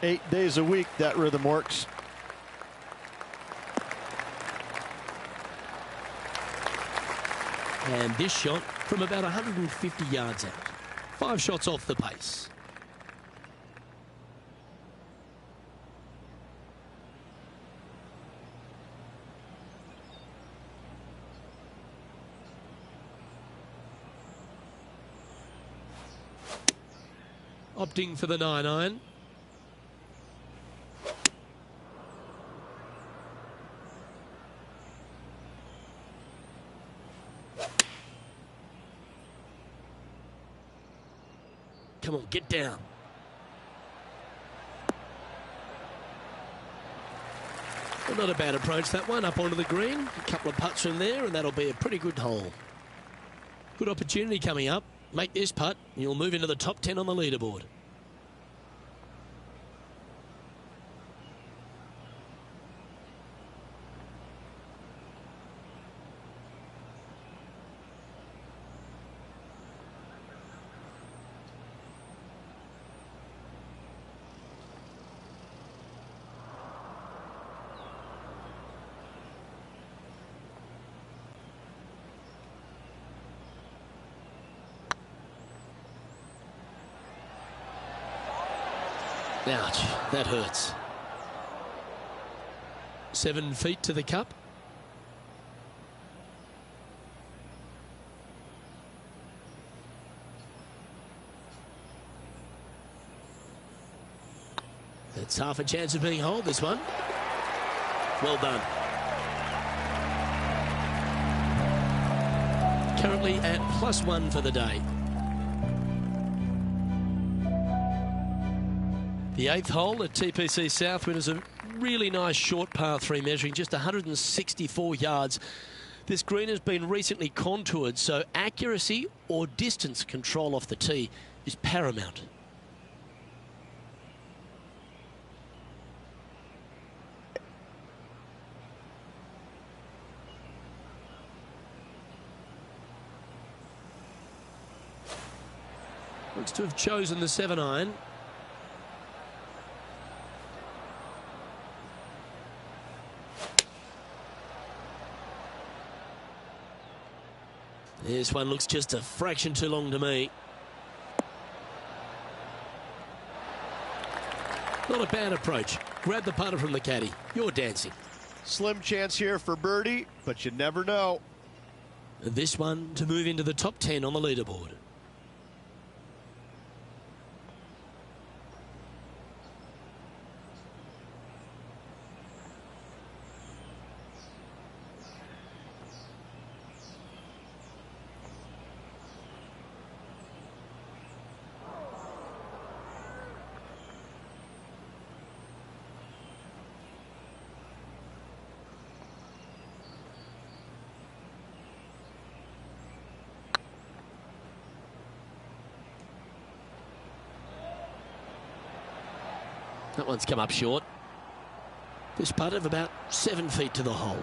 8 days a week, that rhythm works. And this shot from about 150 yards out. 5 shots off the pace. Opting for the 9-iron. Come on, get down. Well, not a bad approach, that one, up onto the green. A couple of putts from there, and that'll be a pretty good hole. Good opportunity coming up. Make this putt, and you'll move into the top 10 on the leaderboard. Ouch, that hurts. 7 feet to the cup. It's half a chance of being holed, this one. Well done. Currently at +1 for the day. The 8th hole at TPC Southwind is a really nice short par 3 measuring just 164 yards. This green has been recently contoured, so accuracy or distance control off the tee is paramount. Looks to have chosen the 7-iron. This one looks just a fraction too long to me. Not a bad approach. Grab the putter from the caddy. You're dancing. Slim chance here for birdie, but you never know. And this one to move into the top 10 on the leaderboard. That one's come up short. This putt of about 7 feet to the hole.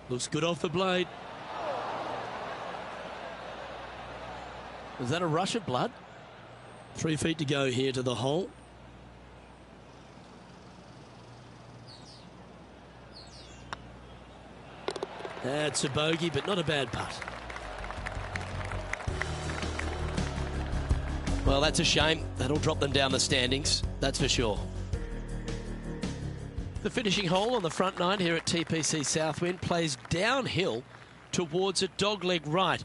Looks good off the blade. Was that a rush of blood? 3 feet to go here to the hole. That's a bogey, but not a bad putt. Well, that's a shame. That'll drop them down the standings, that's for sure. The finishing hole on the front 9 here at TPC Southwind plays downhill towards a dogleg right.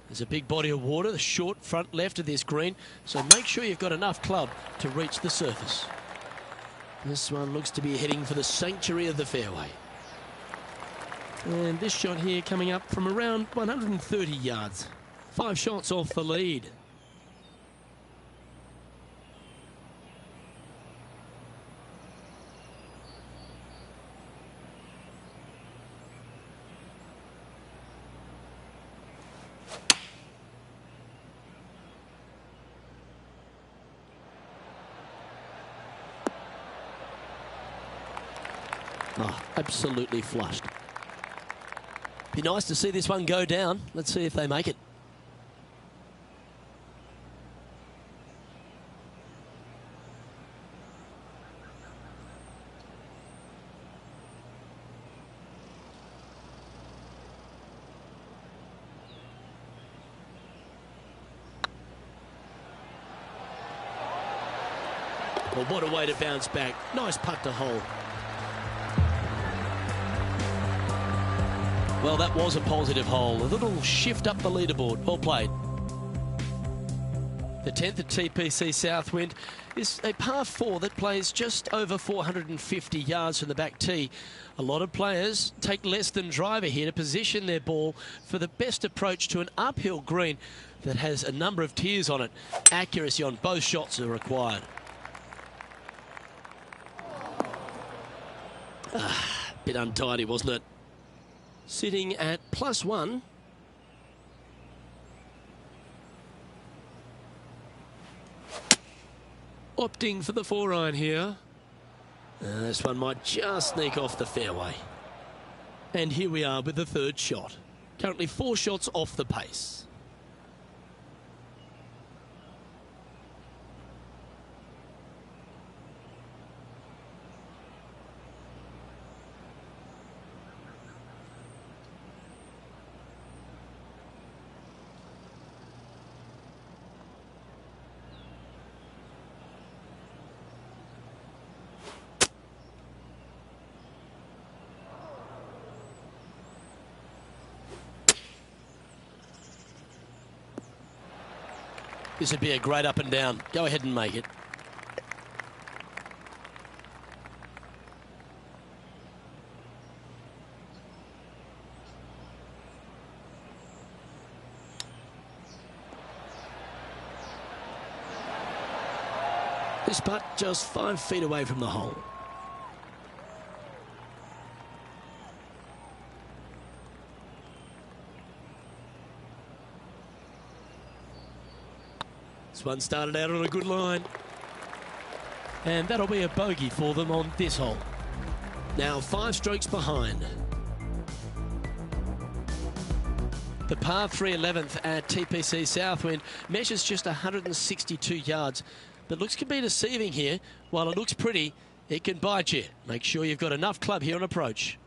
There's a big body of water, the short front left of this green, so make sure you've got enough club to reach the surface. This one looks to be heading for the sanctuary of the fairway. And this shot here coming up from around 130 yards. 5 shots off the lead. Oh, absolutely flushed. Be nice to see this one go down. Let's see if they make it. Well, what a way to bounce back. Nice putt to hole. Well, that was a positive hole. A little shift up the leaderboard. Well played. The 10th at TPC Southwind is a par 4 that plays just over 450 yards from the back tee. A lot of players take less than driver here to position their ball for the best approach to an uphill green that has a number of tiers on it. Accuracy on both shots are required. Bit untidy, wasn't it? Sitting at +1. Opting for the 4-iron here. This one might just sneak off the fairway. And here we are with the third shot. Currently 4 shots off the pace. This would be a great up and down. Go ahead and make it. This putt just 5 feet away from the hole. This one started out on a good line. And that'll be a bogey for them on this hole. Now 5 strokes behind. The par 3 11th at TPC Southwind measures just 162 yards. But looks can be deceiving here. While it looks pretty, it can bite you. Make sure you've got enough club here on approach.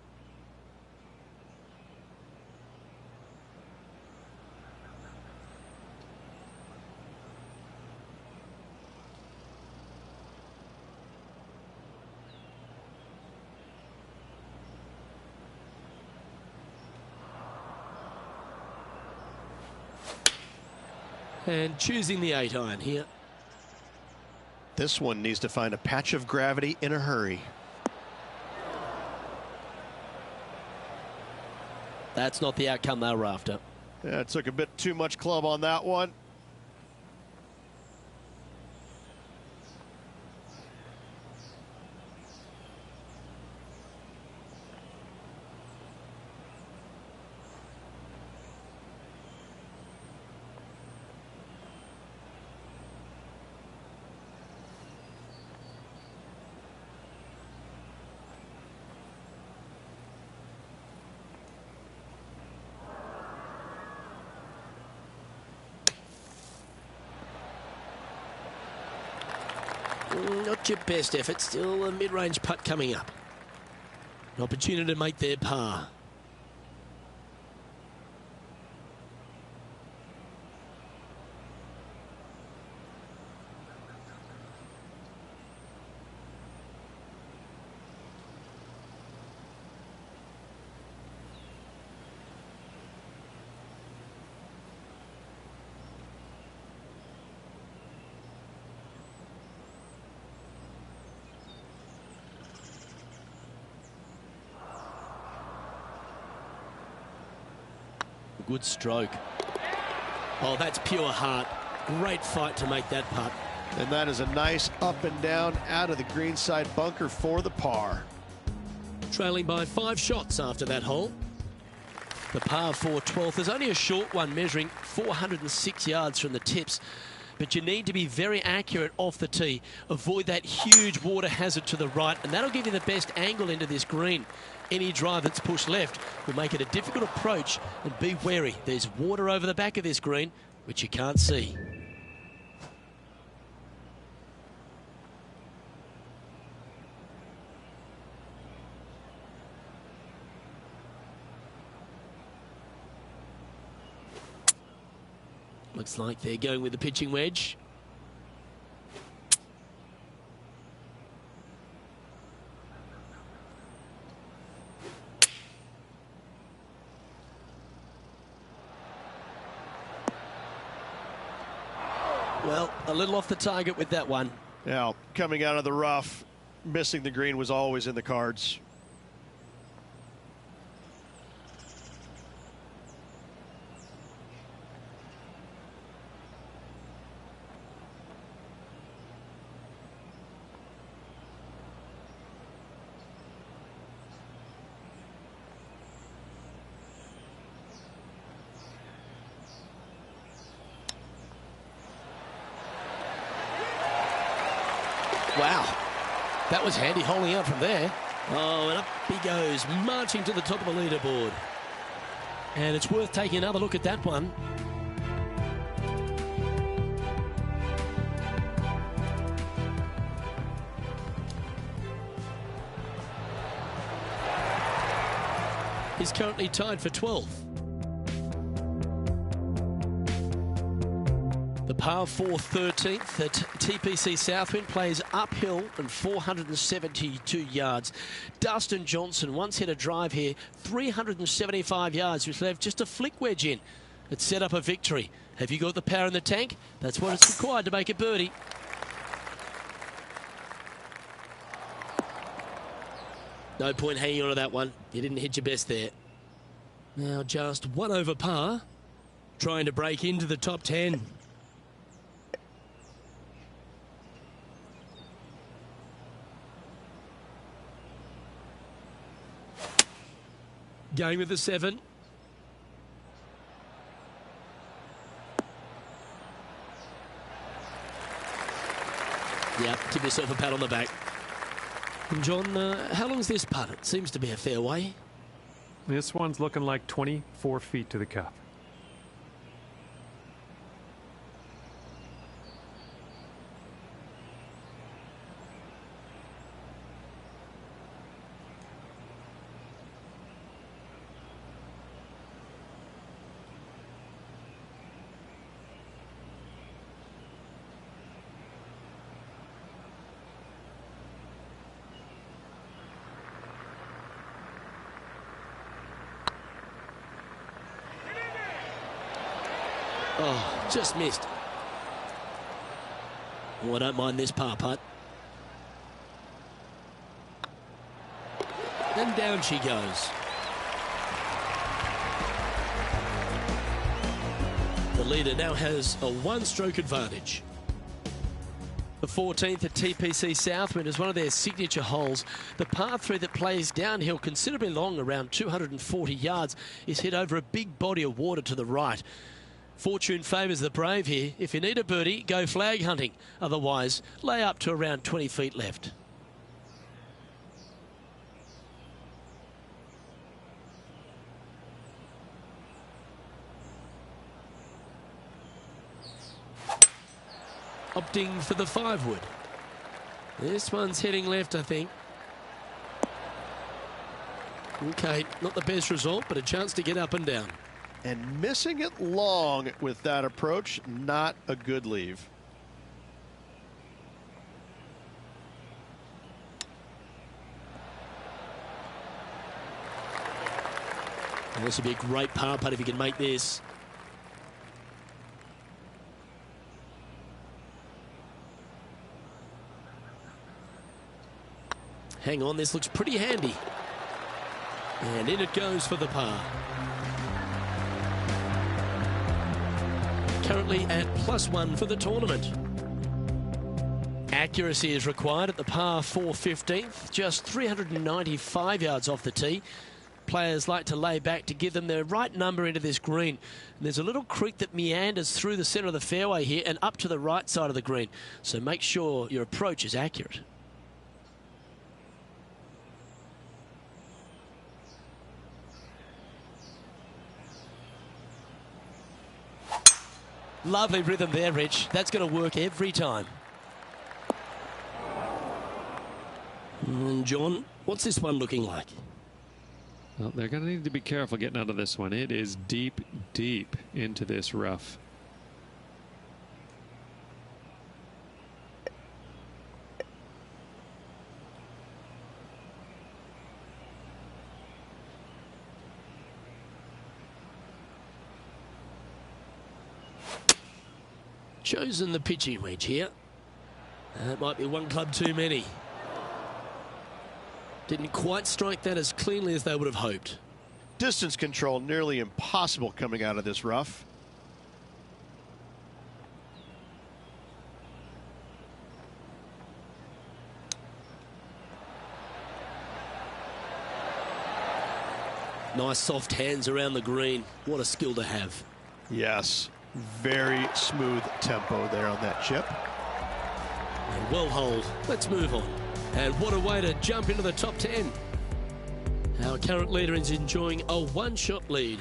And choosing the 8-iron here. This one needs to find a patch of gravity in a hurry. That's not the outcome they were after. Yeah, it took a bit too much club on that one. Not your best effort, still a mid-range putt coming up. An opportunity to make their par. Good stroke. Oh, that's pure heart. Great fight to make that putt. And that is a nice up and down out of the greenside bunker for the par. Trailing by 5 shots after that hole. The par 4 12th is only a short one, measuring 406 yards from the tips. but you need to be very accurate off the tee. Avoid that huge water hazard to the right, and that'll give you the best angle into this green. Any drive that's pushed left will make it a difficult approach, and be wary. There's water over the back of this green, which you can't see. Looks like they're going with the pitching wedge. Well, a little off the target with that one. Now, coming out of the rough, missing the green was always in the cards. Wow, that was handy holding out from there. Oh, and up he goes, marching to the top of the leaderboard. And it's worth taking another look at that one. He's currently tied for 12th. The par 4 13th at TPC Southwind plays uphill and 472 yards. Dustin Johnson once hit a drive here, 375 yards, which left just a flick wedge in. It set up a victory. Have you got the power in the tank? That's what it's required to make a birdie. No point hanging on to that one. You didn't hit your best there. Now just one over par, trying to break into the top 10. Going with the 7. Yeah, give yourself a pat on the back. And John, how long's this putt? It seems to be a fair way. This one's looking like 24 feet to the cup. Oh, just missed. Oh, I don't mind this par putt. And down she goes. The leader now has a one-stroke advantage. The 14th at TPC Southwind is one of their signature holes. The par 3 that plays downhill considerably long, around 240 yards, is hit over a big body of water to the right. Fortune favours the brave here. If you need a birdie, go flag hunting. Otherwise, lay up to around 20 feet left. Opting for the 5-wood. This one's heading left, I think. Okay, not the best result, but a chance to get up and down. And missing it long with that approach, not a good leave. And this would be a great par putt if you can make this. Hang on, this looks pretty handy. And in it goes for the par. Currently at +1 for the tournament. Accuracy is required at the par 4 15th, just 395 yards off the tee. players like to lay back to give them their right number into this green. And there's a little creek that meanders through the centre of the fairway here and up to the right side of the green. So make sure your approach is accurate. Lovely rhythm there, Rich. That's going to work every time. And John, what's this one looking like? Well, they're going to need to be careful getting out of this one. It is deep, deep into this rough. Chosen the pitching wedge here. That might be one club too many. Didn't quite strike that as cleanly as they would have hoped. Distance control nearly impossible coming out of this rough. Nice soft hands around the green. What a skill to have. Yes, very smooth tempo there on that chip. And well holed. Let's move on. And what a way to jump into the top 10. Our current leader is enjoying a one-shot lead.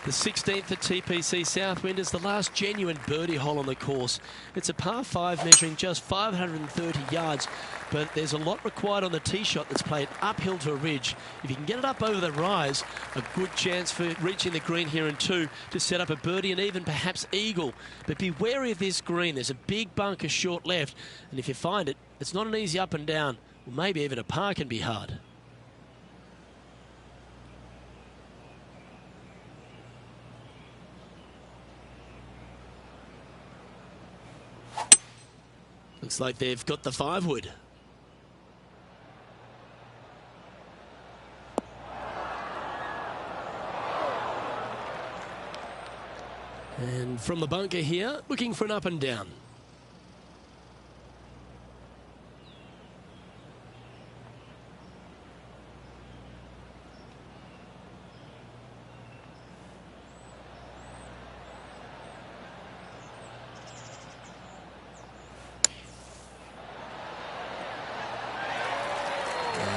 The 16th at TPC Southwind is the last genuine birdie hole on the course. It's a par 5 measuring just 530 yards, but there's a lot required on the tee shot that's played uphill to a ridge. If you can get it up over the rise, a good chance for reaching the green here in 2 to set up a birdie and even perhaps eagle. But be wary of this green. There's a big bunker short left, and if you find it, it's not an easy up and down. Well, maybe even a par can be hard. Looks like they've got the 5-wood. And from the bunker here, looking for an up and down.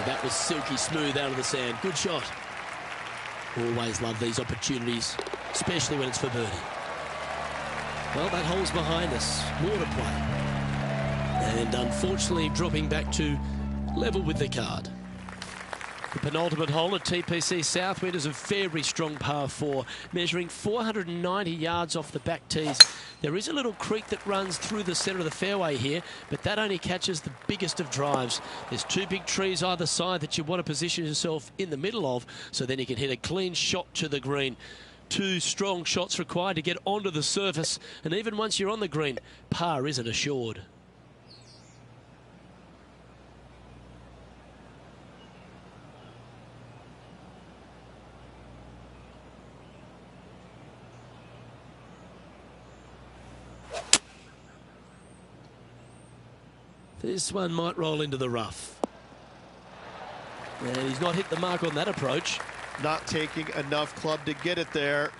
That was silky smooth out of the sand. Good shot. Always love these opportunities, especially when it's for birdie. Well, that hole's behind us. More to play. And unfortunately dropping back to level with the card. The penultimate hole at TPC Southwind is a very strong par 4, measuring 490 yards off the back tees. There is a little creek that runs through the centre of the fairway here, but that only catches the biggest of drives. There's 2 big trees either side that you want to position yourself in the middle of, so then you can hit a clean shot to the green. 2 strong shots required to get onto the surface, and even once you're on the green, par isn't assured. This one might roll into the rough. And he's not hit the mark on that approach. Not taking enough club to get it there.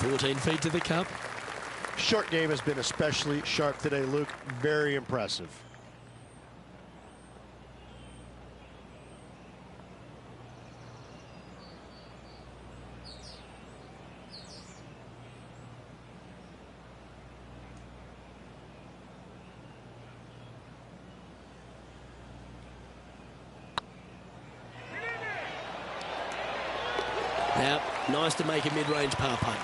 $14 feet to the cup. Short game has been especially sharp today, Luke. Very impressive. Now, nice to make a mid-range par putt.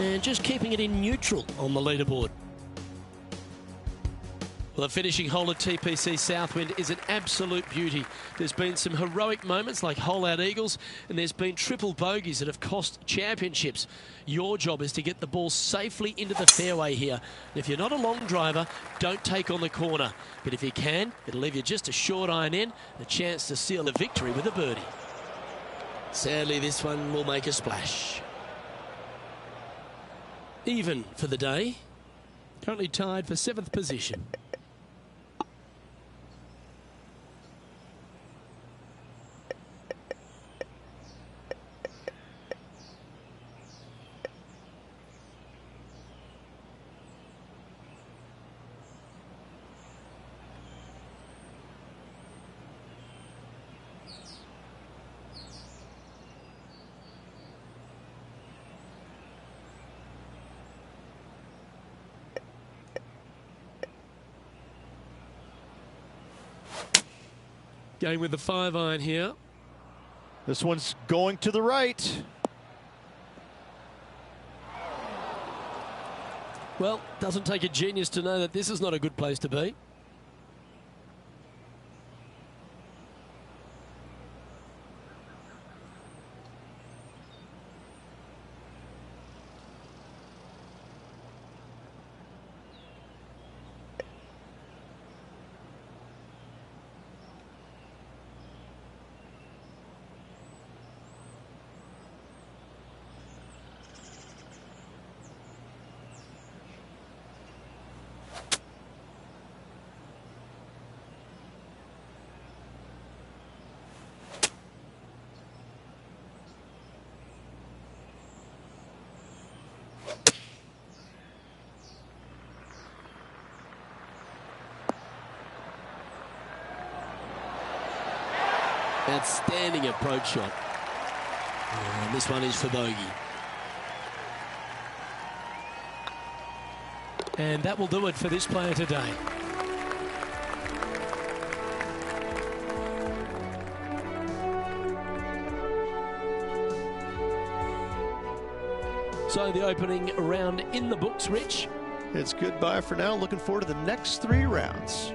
And just keeping it in neutral on the leaderboard. Well, the finishing hole at TPC Southwind is an absolute beauty. There's been some heroic moments like hole-out eagles, and there's been triple bogeys that have cost championships. Your job is to get the ball safely into the fairway here. And if you're not a long driver, don't take on the corner. But if you can, it'll leave you just a short iron in, a chance to seal the victory with a birdie. Sadly, this one will make a splash. Even for the day. Currently tied for 7th position. Going with the 5-iron here. This one's going to the right. Well, doesn't take a genius to know that this is not a good place to be. Outstanding approach shot. And this one is for bogey. And that will do it for this player today. So the opening round in the books, Rich. It's goodbye for now. Looking forward to the next 3 rounds.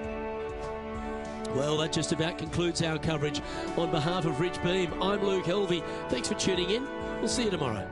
Well, that just about concludes our coverage. On behalf of Rich Beam, I'm Luke Helvey. Thanks for tuning in. We'll see you tomorrow.